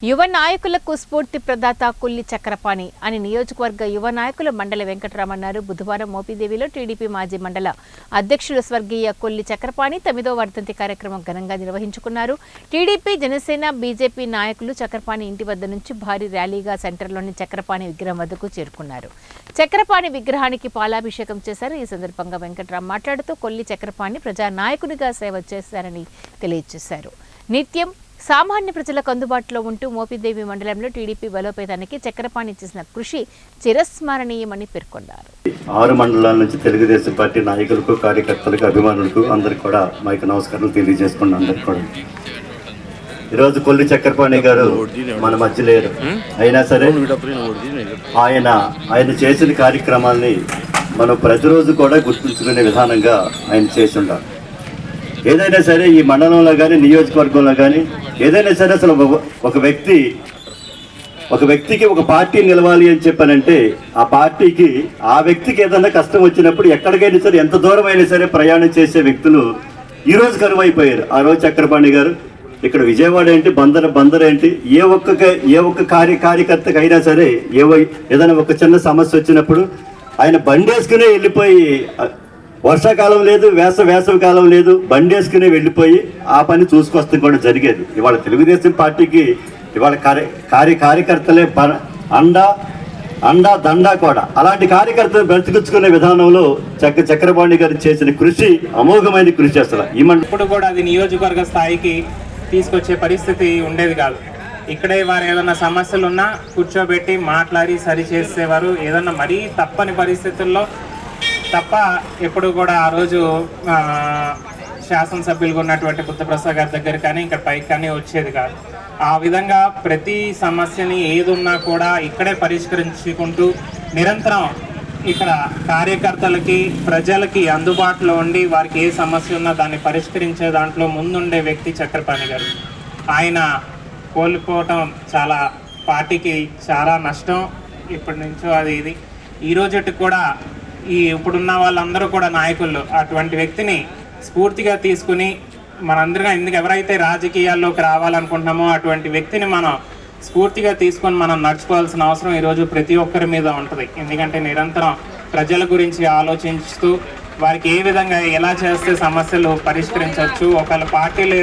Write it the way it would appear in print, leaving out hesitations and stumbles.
యువ నాయకులకు స్ఫూర్తి ప్రదాత కొల్లి చక్రపాణి అని నియోజకవర్గ యువ నాయకులు మండల వెంకటరామన్నారు. బుధవారం మోపిదేవిలో టీడీపీ మాజీ మండల అధ్యక్షులు స్వర్గీయ కొల్లి చక్రపాణి 9వ వర్ధంతి కార్యక్రమం ఘనంగా నిర్వహించుకున్నారు. టీడీపీ, జనసేన, బీజేపీ నాయకులు చక్రపాణి ఇంటి వద్ద నుంచి భారీ ర్యాలీగా సెంటర్లోని చక్రపాణి విగ్రహం వద్దకు చేరుకున్నారు. చక్రపాణి విగ్రహానికి పాలాభిషేకం చేశారు. ఈ సందర్భంగా వెంకటరాం మాట్లాడుతూ కొల్లి చక్రపాణి ప్రజా నాయకునిగా సేవ చేశారని తెలియజేశారు. నిత్యం సామాన్య ప్రజలకు అందుబాటులో ఉంటూ మోపిదేవి మండలంలో టీడీపీ బలోపేతానికి చక్రపాణి చేసిన కృషి చిరస్మరణీయమని పేర్కొన్నారు. 6 మండలాల నుంచి తెలుగుదేశం పార్టీ నాయకులకు, కార్యకర్తలకు, అభిమానులకు అందరికి కూడా మా యొక్క నమస్కారం తెలియజేసుకున్నాను. అందరికి కూడా ఈరోజు కొల్లి చక్రపాణి గారు మన మధ్య లేరు. అయినా సరే ఆయన చేసిన కార్యక్రమాల్ని మనం ప్రతిరోజు కూడా గుర్తుంచుకునే విధానంగా ఆయన చేసి ఉండాలి. ఏదైనా సరే ఈ మండలంలో కానీ, నియోజకవర్గంలో కానీ ఏదైనా సరే అసలు ఒక వ్యక్తికి ఒక పార్టీ నిలవాలి అని చెప్పానంటే ఆ వ్యక్తికి ఏదైనా కష్టం వచ్చినప్పుడు ఎక్కడికైనా సరే, ఎంత దూరం అయినా సరే ప్రయాణం చేసే వ్యక్తులు ఈరోజు కరువైపోయారు. ఆ రోజు చక్రపాణి గారు ఇక్కడ విజయవాడ ఏంటి, బందర్ ఏంటి, ఏ ఒక్క కార్యకర్తకి అయినా సరే ఏదైనా ఒక చిన్న సమస్య వచ్చినప్పుడు ఆయన బండేసుకునే వెళ్ళిపోయి, వర్షాకాలం లేదు, వేసవి కాలం లేదు, బండేసుకుని వెళ్ళిపోయి ఆ పని చూసుకొస్తే కూడా జరిగేది. ఇవాళ తెలుగుదేశం పార్టీకి ఇవాళ కార్యకర్తలే అండా దండా కూడా. అలాంటి కార్యకర్తలు బ్రతికించుకునే విధానంలో చక్రపాణి గారు చేసిన కృషి అమోఘమైన కృషి. అసలు ఇప్పుడు కూడా అది నియోజకవర్గ స్థాయికి తీసుకొచ్చే పరిస్థితి ఉండేది కాదు. ఇక్కడే వారు ఏదైనా సమస్యలు ఉన్నా కూర్చోబెట్టి మాట్లాడి సరి చేసేవారు. ఏదన్నా మరీ తప్పని పరిస్థితుల్లో తప్ప ఎప్పుడు కూడా ఆ రోజు శాసనసభ్యులుగా ఉన్నటువంటి బుద్ధప్రసాద్ గారి దగ్గర కానీ ఇక్కడ పైకి కానీ వచ్చేది కాదు. ఆ విధంగా ప్రతి సమస్యని ఏది ఉన్నా కూడా ఇక్కడే పరిష్కరించుకుంటూ నిరంతరం ఇక్కడ కార్యకర్తలకి, ప్రజలకి అందుబాటులో ఉండి వారికి ఏ సమస్య ఉన్నా దాన్ని పరిష్కరించే దాంట్లో ముందుండే వ్యక్తి చక్రపాణి గారు. ఆయన కోల్పోవటం చాలా పార్టీకి చాలా నష్టం. ఇప్పటి నుంచో ఇది ఈ రోజుకి కూడా ఇప్పుడున్న వాళ్ళందరూ కూడా నాయకులు అటువంటి వ్యక్తిని స్ఫూర్తిగా తీసుకుని మనందరిగా ఎవరైతే రాజకీయాల్లోకి రావాలనుకుంటున్నామో అటువంటి వ్యక్తిని మనం స్ఫూర్తిగా తీసుకొని మనం నడుచుకోవాల్సిన అవసరం ఈరోజు ప్రతి ఒక్కరి మీద ఉంటుంది. ఎందుకంటే నిరంతరం ప్రజల గురించి ఆలోచిస్తూ వారికి ఏ విధంగా ఎలా చేస్తే సమస్యలు పరిష్కరించవచ్చు, ఒకళ్ళ పార్టీలు